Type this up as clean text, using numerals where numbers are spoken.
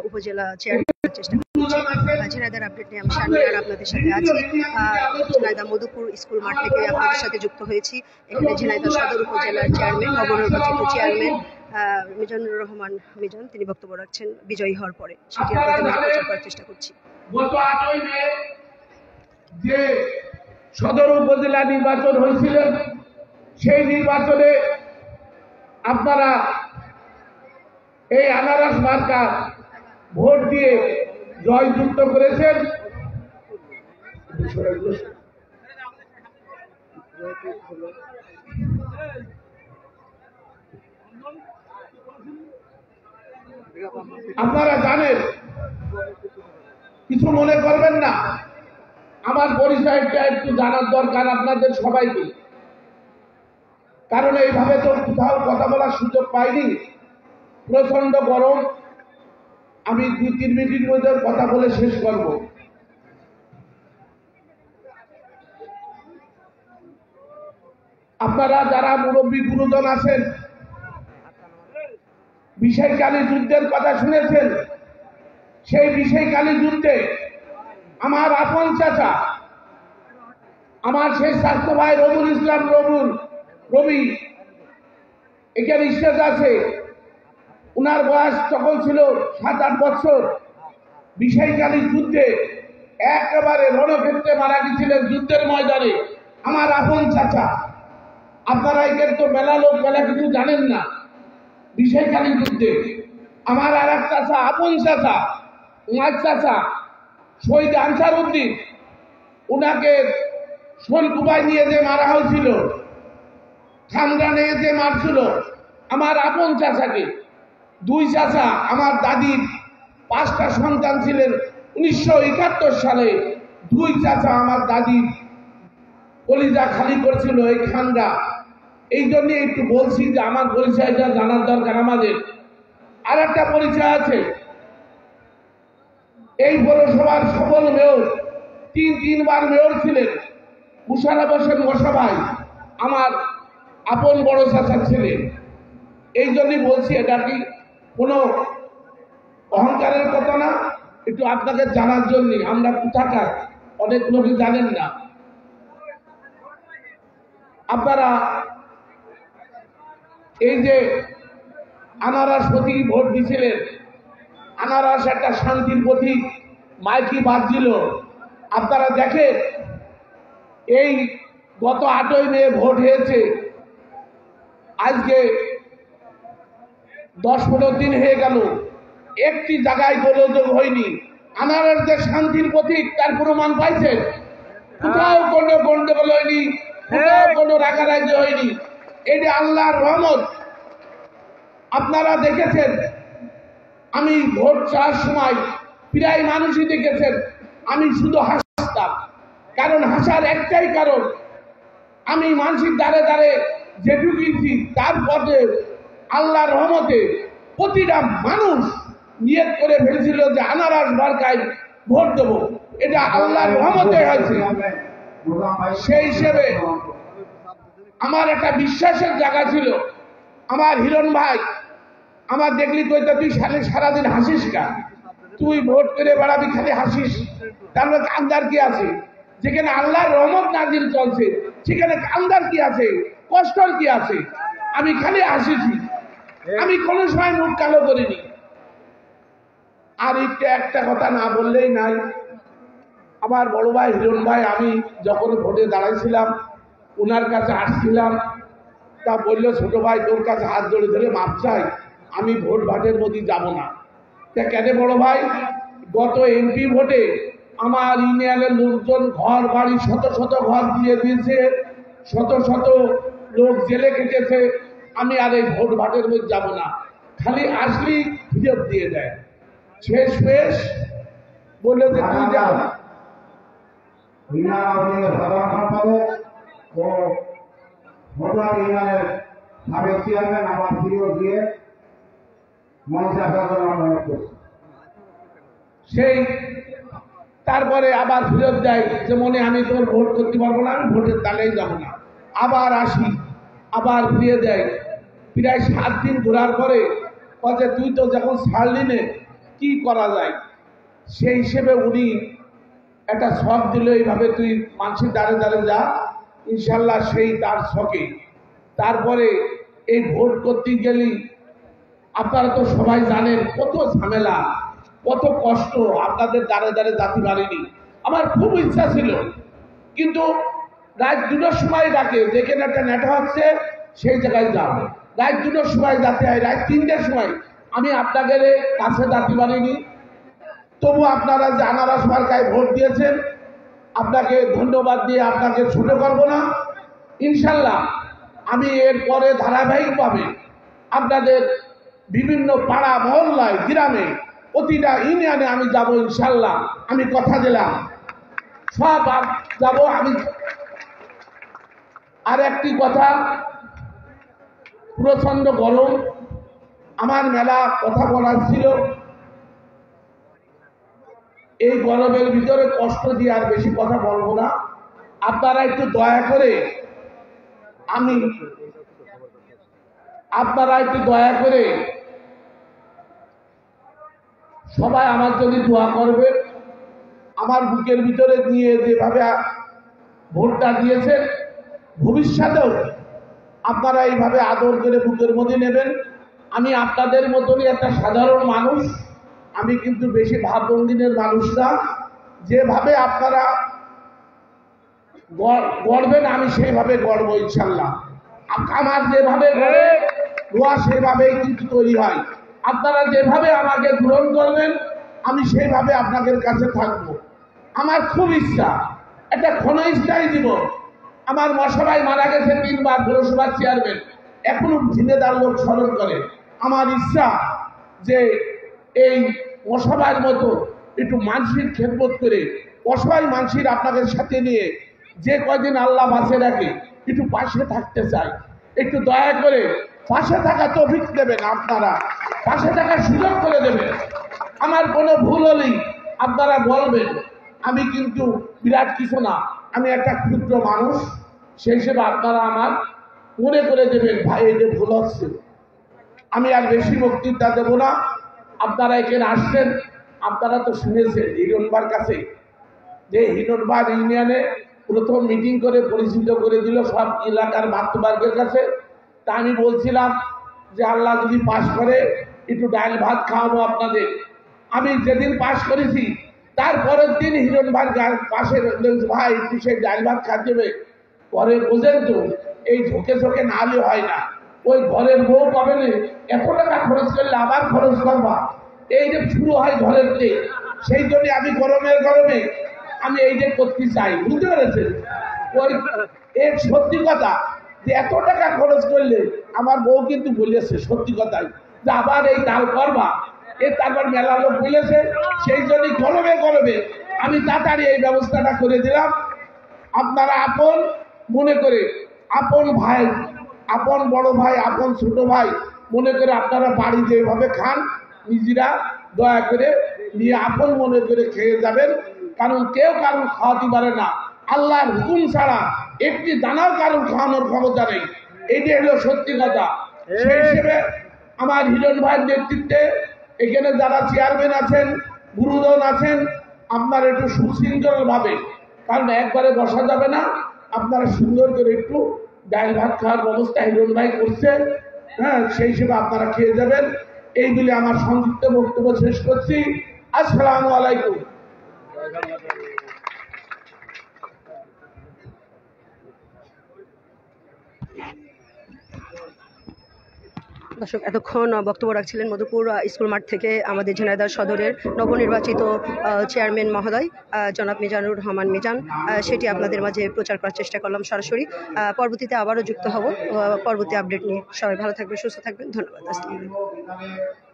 উপজেলা চেয়ারম্যানের চেষ্টা করছি। ঝিনাইদহের আপডেট নিয়ে আমি শারমিন আপনাদের সাথে আছি। ঝিনাইদহ মধুপুর স্কুল মাঠ থেকে আপনাদের সাথে যুক্ত হয়েছি। এখানে ঝিনাইদহ সদর উপজেলার চেয়ারম্যান, নবনির্বাচিত চেয়ারম্যান মিজানুর রহমান মিজান, তিনি বক্তব্য রাখছেন বিজয়ী হওয়ার পরে, সেটি আপনাদের মাঝে প্রচার করার চেষ্টা করছি। গত 8ই মে যে সদর উপজেলা নির্বাচন হয়েছিল, সেই নির্বাচনে আপনারা এই আনারস মার্কা ভোট দিয়ে জয়যুক্ত করেছেন। আপনারা জানেন, কিছু মনে করবেন না, আমার পরিচয়টা একটু জানার দরকার আপনাদের সবাইকে, কারণ এইভাবে তো কোথাও কথা বলার সুযোগ পাইনি। প্রচন্ড গরম, আমি 2-3 মিনিটের মধ্যে কথা বলে শেষ করব। আপনারা যারা মুরব্বী গুরুজন আছেন, বিষয়কালী যুদ্ধের কথা শুনেছেন। সেই বিষয়কালী যুদ্ধে আমার আপন চাচা, আমার সেই স্বাস্থ্য ভাই রবুল ইসলাম রবি এখানে স্টেজ আছে, উনার বয়স তখন ছিল 7-8 বছর। বিষয়কালী যুদ্ধে একেবারে রণক্ষেত্রে মারা গেছিলেন, যুদ্ধের ময়দানে আমার আপন চাচা। আপনারা এখানে তো মেলা লোক মেলা কিছু জানেন না। বিষয়কালী যুদ্ধে আমার আর এক চাচা, আপন চাচা, উনার চাচা শহীদ আনসার উদ্দিন, উনাকে শোলকুপায় নিয়ে যে মারা হয়েছিল, খামরা নিয়ে যে মারছিল আমার আপন চাচাকে। 2 চাচা, আমার দাদির 5টা সন্তান ছিলেন 1971 সালে। 2 চাচা আমার দাদির কলিজা খালি করেছিল এই খানরা। এই জন্য একটু বলছি যে আমার পরিচয়টা জানার দরকার আমাদের। আর একটা পরিচয় আছে, এই পৌরসভার সফল মেয়র, 3বার মেয়র ছিলেন মুশাররফ হোসেন মোশাররফ, আমার আপন বড় চাচার ছেলে। এই জন্যই বলছি, এটা কি কোনো অহংকারের কথা না, একটু আপনাকে জানার জন্য। আমরা কোথাকার অনেক লোকই জানেন না। আপনারা এই যে আনারস প্রতীক ভোট দিয়েছিলেন, আনারস একটা শান্তির প্রতীক, মাইকি বাজছিল। আপনারা দেখেন, এই গত 8ই মে ভোট হয়েছে, আজকে 10-15 দিন হয়ে গেল, একটি জায়গায় গোলযোগ হয়নি। আনারস যে শান্তির প্রতীক, তার প্রমাণ পাইছেন? কোথাও কোনো গন্ডগোল হয়নি, কোথাও কোনো রাগারাগি হয়নি। এটা আল্লাহর রহমত। আপনারা দেখেছেন, আমি ভোট চাওয়ার সময় প্রায় মানুষই দেখেছেন আমি শুধু হাসতাম। কারণ হাসার একটাই কারণ, আমি মানুষের দ্বারে দ্বারে যে ঢুকিয়েছি, তারপরে আল্লাহর রহমতে প্রতিটা মানুষ নিয়ত করে ফেলেছিল যে আনারস মার্কায় ভোট দেব। এটা আল্লাহর রহমতে হয়েছে। সেই হিসেবে আমার একটা বিশ্বাসের জায়গা ছিল। আমার হিরণ ভাই আমার দেখলি কইতে, তুই সারাদিন হাসিস কা, তুই ভোট করে বেড়াবি খালি হাসিস, তাহলে কান্দার কি আছে? যেখানে আল্লাহর রহমত নাজিল চলছে সেখানে কান্দার কি আছে, কষ্টর কি আছে? আমি খালি হাসিছি, আমি কোনো সময় মুখ কালো করিনি। আর একটা কথা না বললেই নাই, আমার বড় ভাই হিরণ ভাই, আমি যখন ভোটে দাঁড়াইছিলাম ওনার কাছে আসছিলাম, তা বললো, ছোট ভাই তোর কাছে হাত ধরে ধরে মাপ চাই, আমি ভোট ভাটের মধ্যে যাব না। তা কেন বড় ভাই, গত এমপি ভোটে আমার ইউনিয়নের লোকজন ঘর বাড়ি শত শত ঘর দিয়ে দিয়েছে, শত শত লোক জেলে কেটেছে, আমি আর এই ভোট ভাটের মধ্যে যাব না। খালি আসলি ফিরত দিয়ে দেয়। শেষ বললো যে তুই যা। সেই তারপরে আবার ফেরত দেয় যে মনে আমি তোমার ভোট করতে পারবো না, আমি ভোটের তালেই যাবো না। আবার আসি, আবার ফিরে দেয়। প্রায় 7 দিন ঘোরার পরে বলছে, তুই তো যখন ছাড়লি নে, কি করা যায়, সেই হিসেবে উনি একটা শখ দিল, এইভাবে তুই মানুষের দ্বারে দ্বারে যা, ইনশাল্লাহ সেই তার শখে। তারপরে এই ভোট করতে গেলি আপনারা তো সবাই জানেন কত ঝামেলা, কত কষ্ট, আপনাদের দ্বারে দ্বারে জাতি পারিনি। আমার খুব ইচ্ছা ছিল, কিন্তু রাত 2টার সময় ডাকে, যেখানে একটা নেটা হচ্ছে সেই জায়গায় যাও, রাত 2টার সময় যাতে হয়, রাত 3টার সময় আমি আপনাদের কাছে যাতে পারিনি। তবু আপনারা যে আনারস মার্কায় ভোট দিয়েছেন, আপনাকে ধন্যবাদ দিয়ে আপনাকে ছোট করব না। ইনশাল্লাহ আমি এরপরে ধারাবাহিকভাবে আপনাদের বিভিন্ন পাড়া মহল্লায়, গ্রামে, প্রতিটা ইউনিয়নে আমি যাব ইনশাল্লাহ। আমি কথা দিলাম সব যাব আমি। আর একটি কথা, প্রচন্ড গরম, আমার মেলা কথা বলার ছিল, এই গরমের ভিতরে কষ্ট দিয়ে আর বেশি কথা বলবো না। আপনারা একটু দয়া করে সবাই আমার জন্য দোয়া করবে। আমার বুকের ভিতরে নিয়ে যেভাবে ভোটটা দিয়েছেন, ভবিষ্যতেও আপনারা এইভাবে আদর করে বুকের মধ্যে নেবেন। আমি আপনাদের মতনই একটা সাধারণ মানুষ, আমি কিন্তু বেশি ভাবভঙ্গিনের মানুষ না। যেভাবে আপনারা গড়বেন আমি সেইভাবে গড়ব ইনশাল্লাহ। আমার যেভাবে গড়ে রোয়া সেভাবেই কিন্তু তৈরি হয়। আপনারা যেভাবে আমাকে গ্রহণ করবেন আমি সেইভাবে আপনাদের কাছে থাকবো। আমার খুব ইচ্ছা, একটা ক্ষণস্থায়ী দিব। আমার মশাই মারা গেছে 3বার পৌরসভার চেয়ারম্যান, এখনো ঝিনেদার লোক স্মরণ করে। আমার ইচ্ছা যে এই মশাইয়ের মতো একটু মানসিক খেদমত করে অসহায় মানুষের আপনাদের সাথে নিয়ে যে কয়দিন আল্লাহ বাঁচে রাখে একটু পাশে থাকতে চাই। একটু দয়া করে পাশে থাকা তৌফিক দেবেন, আপনারা পাশে থাকার সুযোগ করে দেবেন। আমার কোনো ভুল হলেই আপনারা বলবেন, আমি কিন্তু বিরাট কিছু না, আমি একটা ক্ষুদ্র মানুষ, সেই হিসেবে আপনারা আমার মনে করে দেবেন ভাই এই যে ভুল হচ্ছে। আমি আর বেশি বক্তৃতা দেব না। আপনারা এখানে আসছেন, আপনারা তো শুনেছেন হিরণবার কাছে যে হিরণবার ইউনিয়নে প্রথম মিটিং করে পরিচিত করে দিল সব এলাকার মাতৃবর্গের কাছে। তা আমি বলছিলাম যে আল্লাহ যদি পাশ করে একটু ডাল ভাত খাওয়াবো আপনাদের। আমি যেদিন পাশ করেছি তারপরের দিন হিরণবার পাশের ভাই একটু সেই ডাল ভাত খাওয়া দেবে। পরে বোঝেন তো এই ঝোঁকে ঝোঁকে না হলে হয় না, ওই ঘরের বউ পাবে না, এত টাকা খরচ করলে আবার খরচ করবা, এই যে শুরু হয় ঘরের থেকে। সেই জন্য আমি গরমে আমি এই যে করতে চাই, বুঝতে পেরেছেন? ওই এর সত্যি কথা যে এত টাকা খরচ করলে আমার বউ কিন্তু বলেছে সত্যি কথাই যে আবার এই ডাল করবা, তারপর মেলা লোক বলেছে। সেই জন্য গরমে আমি তাড়াতাড়ি এই ব্যবস্থাটা করে দিলাম। আপনারা আপন মনে করে, আপন ভাই, আপন বড় ভাই, আপন ছোট ভাই মনে করে আপনারা বাড়িতে এভাবে খান, নিজেরা দয়া করে নিয়ে আপন মনে করে খেয়ে যাবেন। কারণ কেউ কারণ খাওয়াতে পারে না, আল্লাহর হুকুম ছাড়া একটি দানাও কারণ খাওয়ানোর ক্ষমতা নেই। এইটা হলো সত্যি কথা। সেই হিসেবে আমার হিরণ ভাইয়ের নেতৃত্বে এখানে যারা চেয়ারম্যান আছেন, গুরুজন আছেন, আপনারা একটু সুশৃঙ্খল ভাবে, কারণ একবারে বসা যাবে না, আপনারা সুন্দর করে একটু ডাল ভাত খাওয়ার ব্যবস্থা হিরণ ভাই করছেন। হ্যাঁ, সেই হিসেবে আপনারা খেয়ে যাবেন। এই বলে আমার সংক্ষিপ্ত বক্তব্য শেষ করছি। আসসালামু আলাইকুম। দর্শক, এতক্ষণ বক্তব্য রাখছিলেন মধুপুর স্কুল মাঠ থেকে আমাদের ঝিনাইদহ সদরের নবনির্বাচিত চেয়ারম্যান মহোদয় জনাব মিজানুর রহমান মিজান। সেটি আপনাদের মাঝে প্রচার করার চেষ্টা করলাম সরাসরি। পরবর্তীতে আবারও যুক্ত হব পরবর্তী আপডেট নিয়ে। সবাই ভালো থাকবেন, সুস্থ থাকবেন, ধন্যবাদ। আসসালামু আলাইকুম।